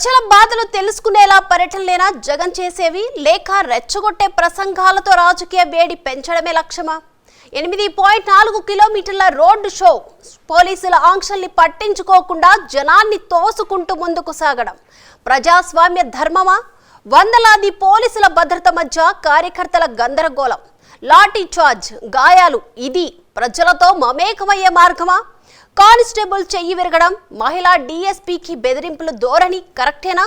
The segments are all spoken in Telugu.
ప్రజల బాధలు తెలుసుకునేలా పర్యటనలేనా జగన్ చేసేవి లేక రెచ్చగొట్టే ప్రసంగాలతో రాజకీయ వేడి పెంచడమే లక్ష్యమా? 8.4 కిలోమీటర్ల రోడ్డు షో, పోలీసుల ఆంక్షల్ని పట్టించుకోకుండా జనాన్ని తోసుకుంటూ ముందుకు సాగడం ప్రజాస్వామ్య ధర్మమా? వందలాది పోలీసుల భద్రత మధ్య కార్యకర్తల గందరగోళం, లాఠీ చార్జ్, గాయాలు, ఇది ప్రజలతో మమేకమయ్యే మార్గమా? కానిస్టేబుల్ చెయ్యి విరగడం, మహిళా డీఎస్పీకి బెదిరింపుల ధోరణి కరెక్టేనా?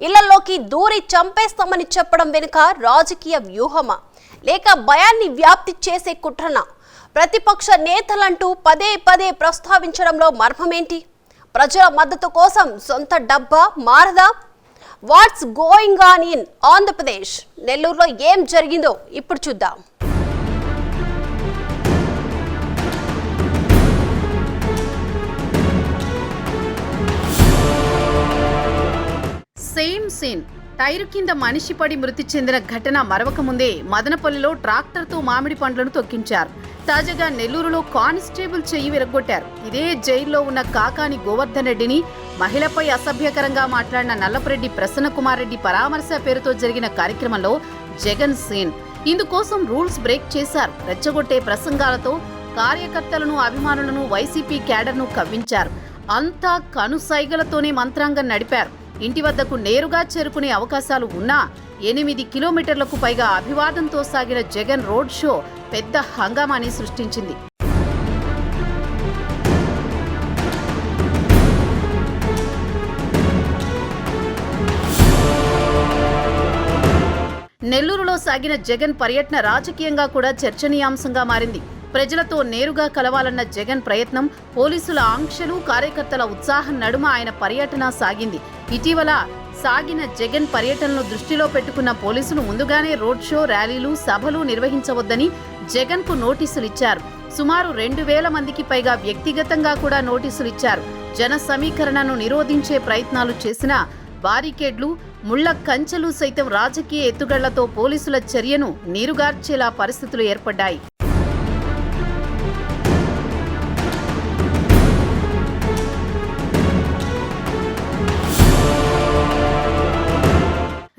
ఇళ్లలోకి దూరి చంపేస్తామని చెప్పడం వెనుక రాజకీయ వ్యూహమా లేక భయాన్ని వ్యాప్తి చేసే కుట్రనా? ప్రతిపక్ష నేతలంటూ పదే పదే ప్రస్తావించడంలో మర్మమేంటి? ప్రజల మద్దతు కోసం సొంత డబ్బా మారదా? What's going on in Andhra Pradesh? నెల్లూరులో ఏం జరిగిందో ఇప్పుడు చూద్దాం. Same scene. టైరు కింద మనిషి పడి మృతి చెందిన ఘటన మరవక ముందే మదనపల్లిలో ట్రాక్టర్తో మామిడి పండ్లను తొక్కించారు. తాజాగా నెల్లూరులో కానిస్టేబుల్ చెయ్యి విరగొట్టారు. ఇదే జైల్లో ఉన్న కాకాని గోవర్ధన్ రెడ్డిని మహిళపై అసభ్యకరంగా మాట్లాడిన నల్లపురెడ్డి ప్రసన్నకుమార్ రెడ్డి పరామర్శ పేరుతో జరిగిన కార్యక్రమంలో జగన్ సీన్. ఇందుకోసం రూల్స్ బ్రేక్ చేశారు. రెచ్చగొట్టే ప్రసంగాలతో కార్యకర్తలను, అభిమానులను, వైసీపీ క్యాడర్ను కవ్వించారు. అంతా కనుసైగలతోనే మంత్రాంగం నడిపారు. ఇంటి వద్దకు నేరుగా చేరుకునే అవకాశాలు ఉన్నా 8 కిలోమీటర్లకు పైగా అభివాదంతో సాగిన జగన్ రోడ్ షో పెద్ద హంగామాని సృష్టించింది. నెల్లూరులో సాగిన జగన్ పర్యటన రాజకీయంగా కూడా చర్చనీయాంశంగా మారింది. ప్రజలతో నేరుగా కలవాలన్న జగన్ ప్రయత్నం, పోలీసుల ఆంక్షలు, కార్యకర్తల ఉత్సాహం నడుమ ఆయన పర్యటన సాగింది. ఇటీవల సాగిన జగన్ పర్యటనను దృష్టిలో పెట్టుకున్న పోలీసులు ముందుగానే రోడ్ షో, ర్యాలీలు, సభలు నిర్వహించవద్దని జగన్కు నోటీసులిచ్చారు. సుమారు 2000 మందికి పైగా వ్యక్తిగతంగా కూడా నోటీసులిచ్చారు. జన సమీకరణను నిరోధించే ప్రయత్నాలు చేసినా బారికేడ్లు, ముళ్ల కంచెలు సైతం రాజకీయ ఎత్తుగళ్లతో పోలీసుల చర్యను నీరుగార్చేలా పరిస్థితులు ఏర్పడ్డాయి.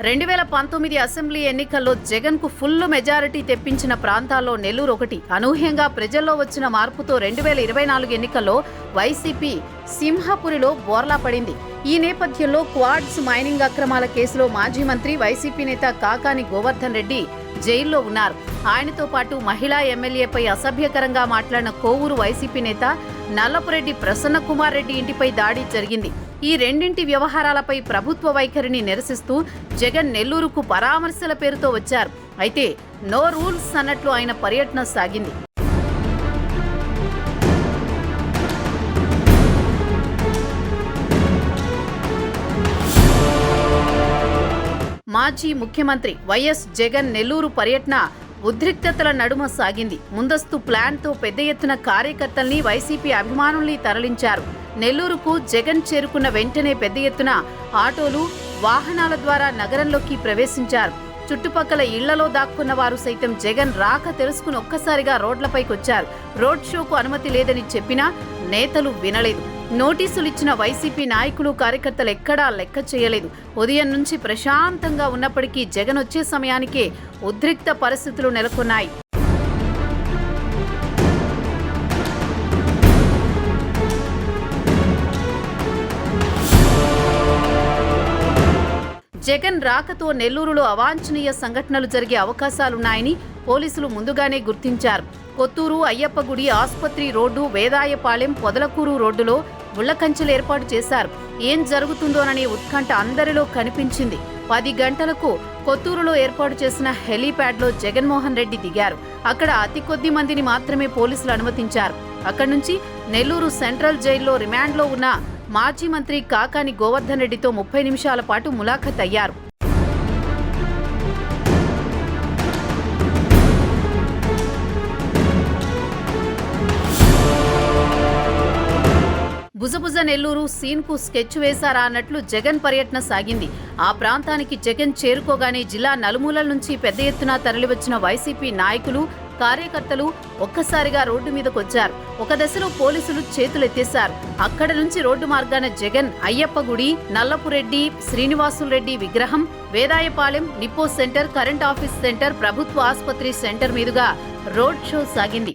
2019 అసెంబ్లీ ఎన్నికల్లో జగన్కు ఫుల్ మెజారిటీ తెప్పించిన ప్రాంతాల్లో నెల్లూరు ఒకటి. అనూహ్యంగా ప్రజల్లో వచ్చిన మార్పుతో 2024 ఎన్నికల్లో వైసీపీ సింహపురిలో బోర్లా పడింది. ఈ నేపథ్యంలో క్వాడ్స్ మైనింగ్ అక్రమాల కేసులో మాజీ మంత్రి, వైసీపీ నేత కాకాని గోవర్ధన్ రెడ్డి జైల్లో ఉన్నారు. ఆయనతో పాటు మహిళా ఎమ్మెల్యేపై అసభ్యకరంగా మాట్లాడిన కోవూరు వైసీపీ నేత నల్లపురెడ్డి ప్రసన్నకుమార్ రెడ్డి ఇంటిపై దాడి జరిగింది. ఈ రెండింటి వ్యవహారాలపై ప్రభుత్వ వైఖరిని నిరసిస్తూ జగన్ నెల్లూరుకు పరామర్శల పేరుతో వచ్చారు. అయితే నో రూల్స్ అన్నట్లు ఆయన పర్యటన సాగింది. మాజీ ముఖ్యమంత్రి వైఎస్ జగన్ నెల్లూరు పర్యటన ఉద్రిక్తతల నడుమ సాగింది. ముందస్తు ప్లాన్తో పెద్ద ఎత్తున కార్యకర్తల్ని, వైసీపీ అభిమానుల్ని తరలించారు. నెల్లూరుకు జగన్ చేరుకున్న వెంటనే పెద్ద ఎత్తున ఆటోలు, వాహనాల ద్వారా నగరంలోకి ప్రవేశించారు. చుట్టుపక్కల ఇళ్లలో దాక్కున్న వారు సైతం జగన్ రాక తెలుసుకుని ఒక్కసారిగా రోడ్లపైకొచ్చారు. రోడ్ షోకు అనుమతి లేదని చెప్పినా నేతలు వినలేదు. నోటీసులిచ్చిన వైసీపీ నాయకులు, కార్యకర్తలు ఎక్కడా లెక్క చేయలేదు. ఉదయం నుంచి ప్రశాంతంగా ఉన్నప్పటికీ జగన్ వచ్చే సమయానికే ఉద్రిక్త పరిస్థితులు నెలకొన్నాయి. జగన్ రాకతో నెల్లూరులో అవాంఛనీయ సంఘటనలు జరిగే అవకాశాలున్నాయని పోలీసులు ముందుగానే గుర్తించారు. కొత్తూరు, అయ్యప్పగుడి, ఆసుపత్రి రోడ్డు, వేదాయపాలెం, పొదలకూరు రోడ్డులో ముళ్లకంచెలు ఏర్పాటు చేశారు. ఏం జరుగుతుందోననే ఉత్కంఠ అందరిలో కనిపించింది. 10 గంటలకు కొత్తూరులో ఏర్పాటు చేసిన హెలీప్యాడ్లో జగన్మోహన్ రెడ్డి దిగారు. అక్కడ అతి కొద్ది మందిని మాత్రమే పోలీసులు అనుమతించారు. అక్కడి నుంచి నెల్లూరు సెంట్రల్ జైల్లో రిమాండ్లో ఉన్న మాజీ మంత్రి కాకాని గోవర్ధన్ రెడ్డితో 30 నిమిషాల పాటు ములాఖత్ అయ్యారు. బుజబుజ నెల్లూరు సీన్కు స్కెచ్ వేశారా అన్నట్లు జగన్ పర్యటన సాగింది. ఆ ప్రాంతానికి జగన్ చేరుకోగానే జిల్లా నలుమూలల నుంచి పెద్ద ఎత్తున తరలివచ్చిన వైసీపీ నాయకులు, కార్యకర్తలు ఒక్కసారిగా రోడ్డు మీదకొచ్చారు. ఒక దశలో పోలీసులు చేతులెత్తేశారు. అక్కడ నుంచి రోడ్డు మార్గాన జగన్ అయ్యప్ప గుడి, నల్లపురెడ్డి, శ్రీనివాసులరెడ్డి విగ్రహం, Vedayapalem, Nippo centre, current office centre, ప్రభుత్వ ఆసుపత్రి సెంటర్ మీదుగా రోడ్ షో సాగింది.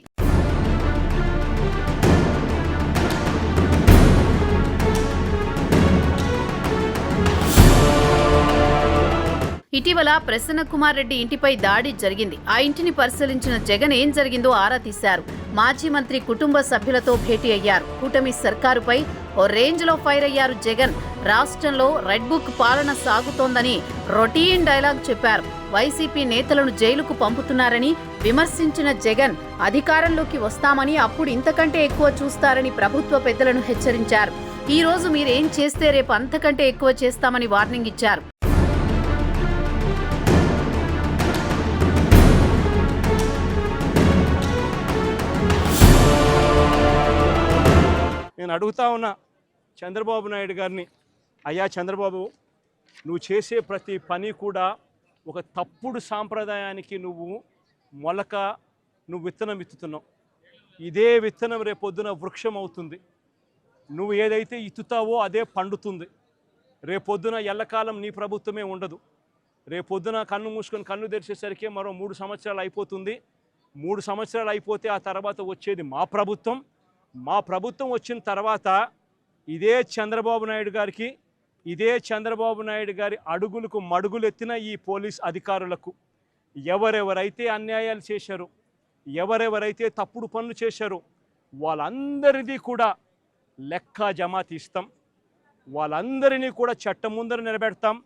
ఇటీవల ప్రసన్న కుమార్ రెడ్డి ఇంటిపై దాడి జరిగింది. ఆ ఇంటిని పరిశీలించిన జగన్ ఏం జరిగిందో ఆరా తీశారు. మాజీ మంత్రి కుటుంబ సభ్యులతో భేటీ అయ్యారు. కూటమి సర్కారుపై ఓ రేంజ్ లో ఫైర్ అయ్యారు జగన్. రాష్ట్రంలో రెడ్ బుక్ పాలన సాగుతోందని రొటీన్ డైలాగ్ చెప్పారు. వైసీపీ నేతలను జైలుకు పంపుతున్నారని విమర్శించిన జగన్ అధికారంలోకి వస్తామని, అప్పుడు ఇంతకంటే ఎక్కువ చూస్తారని ప్రభుత్వ పెద్దలను హెచ్చరించారు. ఈ రోజు మీరేం చేస్తే రేపు అంతకంటే ఎక్కువ చేస్తామని వార్నింగ్ ఇచ్చారు. నేను అడుగుతా ఉన్నా చంద్రబాబు నాయుడు గారిని, అయ్యా చంద్రబాబు, నువ్వు చేసే ప్రతి పని కూడా ఒక తప్పుడు సాంప్రదాయానికి నువ్వు విత్తనం విత్తుతున్నావు. ఇదే విత్తనం రేపొద్దున వృక్షం అవుతుంది. నువ్వు ఏదైతే ఇత్తుతావో అదే పండుతుంది. రేపొద్దున ఎల్లకాలం నీ ప్రభుత్వమే ఉండదు. రేపొద్దున కన్ను మూసుకొని కన్ను తెరిచేసరికి మరో 3 సంవత్సరాలు అయిపోతుంది. 3 సంవత్సరాలు అయిపోతే ఆ తర్వాత వచ్చేది మా ప్రభుత్వం. మా ప్రభుత్వం వచ్చిన తర్వాత ఇదే చంద్రబాబు నాయుడు గారి అడుగులకు మడుగులు ఎత్తిన ఈ పోలీస్ అధికారులకు ఎవరెవరైతే అన్యాయాలు చేశారో, ఎవరెవరైతే తప్పుడు పనులు చేశారో వాళ్ళందరిది కూడా లెక్క జమా తీస్తాం. వాళ్ళందరినీ కూడా చట్టం ముందర నిలబెడతాం.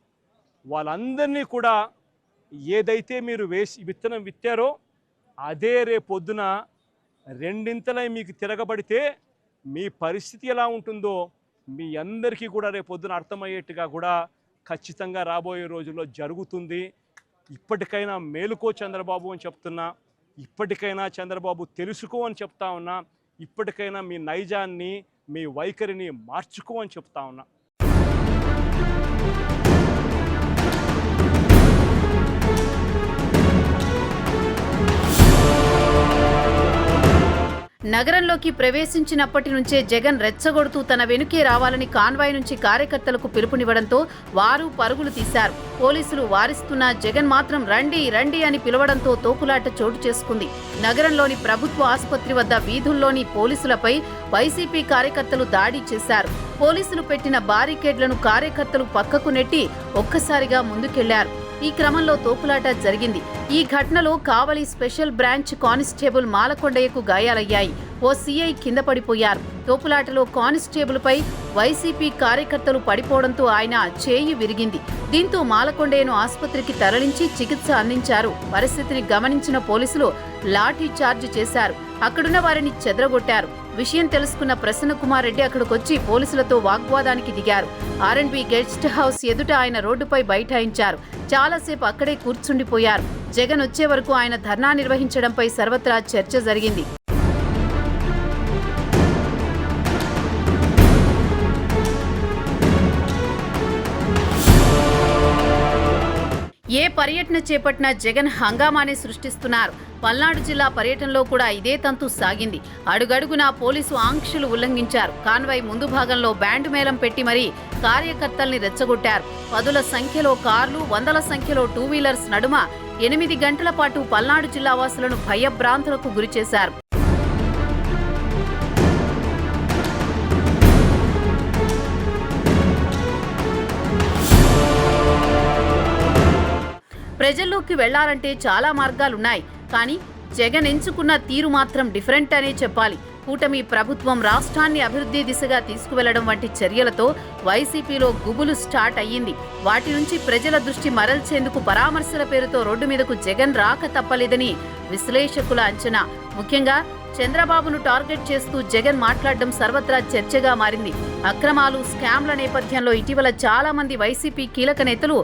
వాళ్ళందరినీ కూడా ఏదైతే మీరు విత్తనం విత్తారో అదే రేపొద్దున రెండింతలై మీకు తిరగబడితే మీ పరిస్థితి ఎలా ఉంటుందో మీ అందరికీ కూడా రేపొద్దున అర్థమయ్యేట్టుగా కూడా ఖచ్చితంగా రాబోయే రోజుల్లో జరుగుతుంది. ఇప్పటికైనా మేలుకో చంద్రబాబు అని చెప్తున్నా. ఇప్పటికైనా చంద్రబాబు తెలుసుకో అని చెప్తా ఉన్నా. ఇప్పటికైనా మీ నైజాన్ని, మీ వైఖరిని మార్చుకో అని చెప్తా ఉన్నా. నగరంలోకి ప్రవేశించినప్పటి నుంచే జగన్ రెచ్చగొడుతూ తన వెనుకే రావాలని కాన్వాయ్ నుంచి కార్యకర్తలకు పిలుపునివ్వడంతో వారు పరుగులు తీశారు. పోలీసులు వారిస్తున్నా జగన్ మాత్రం రండి రండి అని పిలవడంతో తోపులాట చోటు చేసుకుంది. నగరంలోని ప్రభుత్వ ఆసుపత్రి వద్ద వీధుల్లోని పోలీసులపై వైసీపీ కార్యకర్తలు దాడి చేశారు. పోలీసులు పెట్టిన బారికేడ్లను కార్యకర్తలు పక్కకు నెట్టి ఒక్కసారిగా ముందుకెళ్లారు. ఈ క్రమంలో తోపులాట జరిగింది. ఈ ఘటనలో కావలి స్పెషల్ బ్రాంచ్ కానిస్టేబుల్ మాలకొండయ్యకు గాయాలయ్యాయి. ఓ సీఐ కింద పడిపోయారు. తోపులాటలో కానిస్టేబుల్పై వైసీపీ కార్యకర్తలు పడిపోవడంతో ఆయన చేయి విరిగింది. దీంతో మాలకొండయ్యను ఆసుపత్రికి తరలించి చికిత్స అందించారు. పరిస్థితిని గమనించిన పోలీసులు లాఠీ చార్జ్ చేశారు. అక్కడున్న వారిని చెదరగొట్టారు. విషయం తెలుసుకున్న ప్రసన్న కుమార్ రెడ్డి అక్కడికొచ్చి పోలీసులతో వాగ్వాదానికి దిగారు. ఆర్ఎండ్బి గెస్ట్ హౌస్ ఎదుట ఆయన రోడ్డుపై బైఠాయించారు. చాలాసేపు అక్కడే కూర్చుండిపోయారు. జగన్ వచ్చే వరకు ఆయన ధర్నా నిర్వహించడంపై సర్వత్రా చర్చ జరిగింది. ఏ పర్యటన చేపట్టినా జగన్ హంగామానే సృష్టిస్తున్నారు. పల్నాడు జిల్లా పర్యటనలో కూడా ఇదే తంతు సాగింది. అడుగడుగునా పోలీసు ఆంక్షలు ఉల్లంఘించారు. కాన్వాయ్ ముందు భాగంలో బ్యాండ్ మేళం పెట్టి మరీ కార్యకర్తల్ని రెచ్చగొట్టారు. 10ల సంఖ్యలో కార్లు, 100ల సంఖ్యలో 2 వీలర్స్ నడుమ 8 గంటల పాటు పల్నాడు జిల్లా వాసులను భయభ్రాంతులకు గురిచేశారు. ప్రజల్లోకి వెళ్లాలంటే చాలా మార్గాలున్నాయి. కానీ జగన్ ఎంచుకున్న తీరు మాత్రం డిఫరెంట్ అనే చెప్పాలి. కూటమి ప్రభుత్వం రాష్ట్రాన్ని అభివృద్ధి దిశగా తీసుకువెళ్లడం వంటి చర్యలతో వైసీపీలో గుబులు స్టార్ట్ అయ్యింది. వాటి నుంచి ప్రజల దృష్టి మరల్చేందుకు పరామర్శల పేరుతో రోడ్డు మీదకు జగన్ రాక తప్పలేదని విశ్లేషకుల అంచనా. ముఖ్యంగా చంద్రబాబును టార్గెట్ చేస్తూ జగన్ మాట్లాడడం సర్వత్రా చర్చగా మారింది. అక్రమాలు, స్కామ్ల నేపథ్యంలో ఇటీవల చాలా మంది వైసీపీ కీలక నేతలు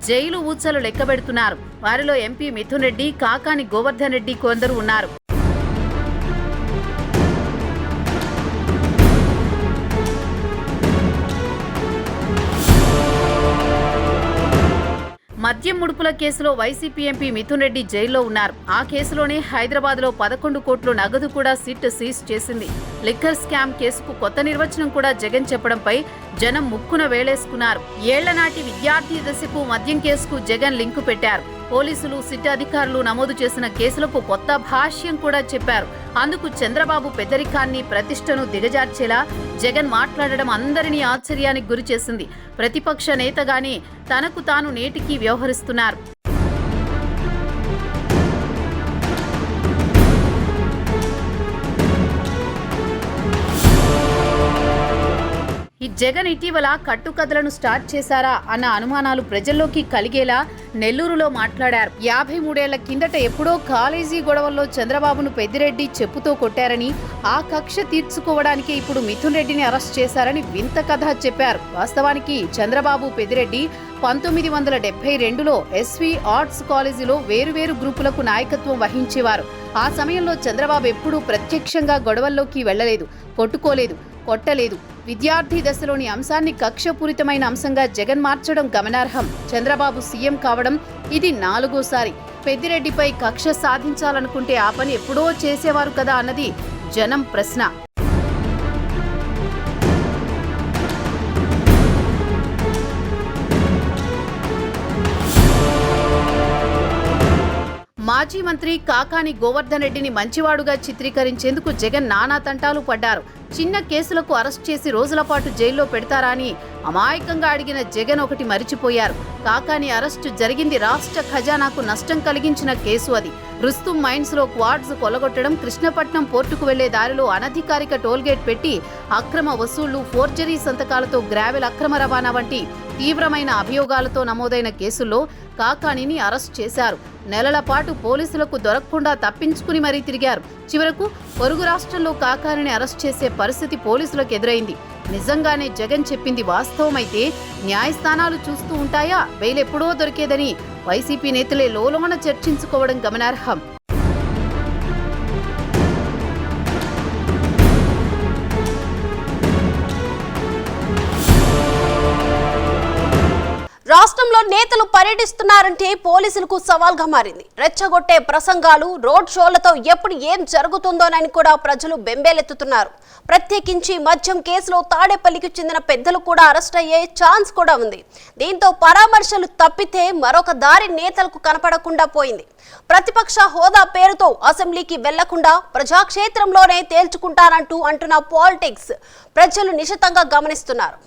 జైలు ఊచలు లెక్కబెడుతున్నారు. వారిలో ఎంపీ మిథున్ రెడ్డి, కాకాని గోవర్ధన్ రెడ్డి కొందరు ఉన్నారు. మద్యం ముడుపుల కేసులో వైసీపీ ఎంపీ మిథున్ రెడ్డి జైల్లో ఉన్నారు. ఆ కేసులోనే హైదరాబాద్లో 11 కోట్ల నగదు కూడా సిట్ సీజ్ చేసింది. లిక్కర్ స్కామ్ కేసుకు కొత్త నిర్వచనం కూడా జగన్ చెప్పడంపై జనం ముక్కున వేలేసుకున్నారు. ఏళ్ల నాటి విద్యార్థి దశకు మద్యం కేసుకు జగన్ లింకు పెట్టారు. పోలీసులు సిట్ అధికారులు నమోదు చేసిన కేసులకు కొత్త భాష్యం కూడా చెప్పారు. అందుకు చంద్రబాబు పెద్దరికాన్ని ప్రతిష్టను దిగజార్చేలా జగన్ మాట్లాడడం అందరినీ ఆశ్చర్యానికి గురిచేసింది. ప్రతిపక్ష నేతగానే తనకు తాను నేటికి వ్యవహరిస్తున్నారు. ఈ జగన్ ఇటీవల కట్టుకథలను స్టార్ట్ చేశారా అన్న అనుమానాలు ప్రజల్లోకి కలిగేలా నెల్లూరులో మాట్లాడారు. 53 ఏళ్ల కిందట ఎప్పుడో కాలేజీ గొడవల్లో చంద్రబాబును పెద్దిరెడ్డి చెప్పుతో కొట్టారని, ఆ కక్ష తీర్చుకోవడానికి ఇప్పుడు మిథున్ రెడ్డిని అరెస్ట్ చేశారని వింత కథ చెప్పారు. వాస్తవానికి చంద్రబాబు పెద్దిరెడ్డి 1972లో ఎస్వి ఆర్ట్స్ కాలేజీలో వేరువేరు గ్రూపులకు నాయకత్వం వహించేవారు. ఆ సమయంలో చంద్రబాబు ఎప్పుడూ ప్రత్యక్షంగా గొడవల్లోకి వెళ్లలేదు, కొట్టుకోలేదు, కొట్టలేదు. విద్యార్థి దశలోని అంశాన్ని కక్షపూరితమైన అంశంగా జగన్ మార్చడం గమనార్హం. చంద్రబాబు సీఎం కావడం ఇది 4వ సారి. పెద్దిరెడ్డిపై కక్ష సాధించాలనుకుంటే ఆ పని ఎప్పుడో చేసేవారు కదా అన్నది జనం ప్రశ్న. మాజీ మంత్రి కాకాని గోవర్ధన్ రెడ్డిని మంచివాడుగా చిత్రీకరించేందుకు జగన్ నానా తంటాలు పడ్డారు. చిన్న కేసులకు అరెస్ట్ చేసి రోజుల పాటు జైల్లో పెడతారా అని అమాయకంగా అడిగిన జగన్ ఒకటి మరిచిపోయారు. కాకాని అరెస్టు జరిగింది రాష్ట్ర ఖజానాకు నష్టం కలిగించిన కేసు. అది రుస్తుం మైన్స్ లో క్వాడ్స్ కొలగొట్టడం, కృష్ణపట్నం పోర్టుకు వెళ్లే దారిలో అనధికారిక టోల్గేట్ పెట్టి అక్రమ వసూళ్లు, ఫోర్జరీ సంతకాలతో గ్రావెల్ అక్రమ రవాణా వంటి తీవ్రమైన అభియోగాలతో నమోదైన కేసుల్లో కాకానిని అరెస్ట్ చేశారు. నెలల పాటు పోలీసులకు దొరకకుండా తప్పించుకుని మరీ తిరిగారు. చివరకు పొరుగు రాష్ట్రంలో కాకానిని అరెస్ట్ చేసే పరిస్థితి పోలీసులకు ఎదురైంది. నిజంగానే జగన్ చెప్పింది వాస్తవమైతే న్యాయస్థానాలు చూస్తూ ఉంటాయా? బెయిల్ ఎప్పుడో దొరికేదని వైసీపీ నేతలే లోలోన చర్చించుకోవడం గమనార్హం. రాష్ట్రంలో నేతలు పర్యటిస్తున్నారంటే పోలీసులకు సవాల్గా మారింది. రెచ్చగొట్టే ప్రసంగాలు, రోడ్ షోలతో ఎప్పుడు ఏం జరుగుతుందోనని కూడా ప్రజలు బెంబేలెత్తుతున్నారు. ప్రత్యేకించి మద్యం కేసులో తాడేపల్లికి చెందిన పెద్దలు కూడా అరెస్ట్ అయ్యే ఛాన్స్ కూడా ఉంది. దీంతో పరామర్శలు తప్పితే మరొక దారి నేతలకు కనపడకుండా పోయింది. ప్రతిపక్ష హోదా పేరుతో అసెంబ్లీకి వెళ్లకుండా ప్రజాక్షేత్రంలోనే తేల్చుకుంటారంటూ అంటున్న పాలిటిక్స్ ప్రజలు నిశితంగా గమనిస్తున్నారు.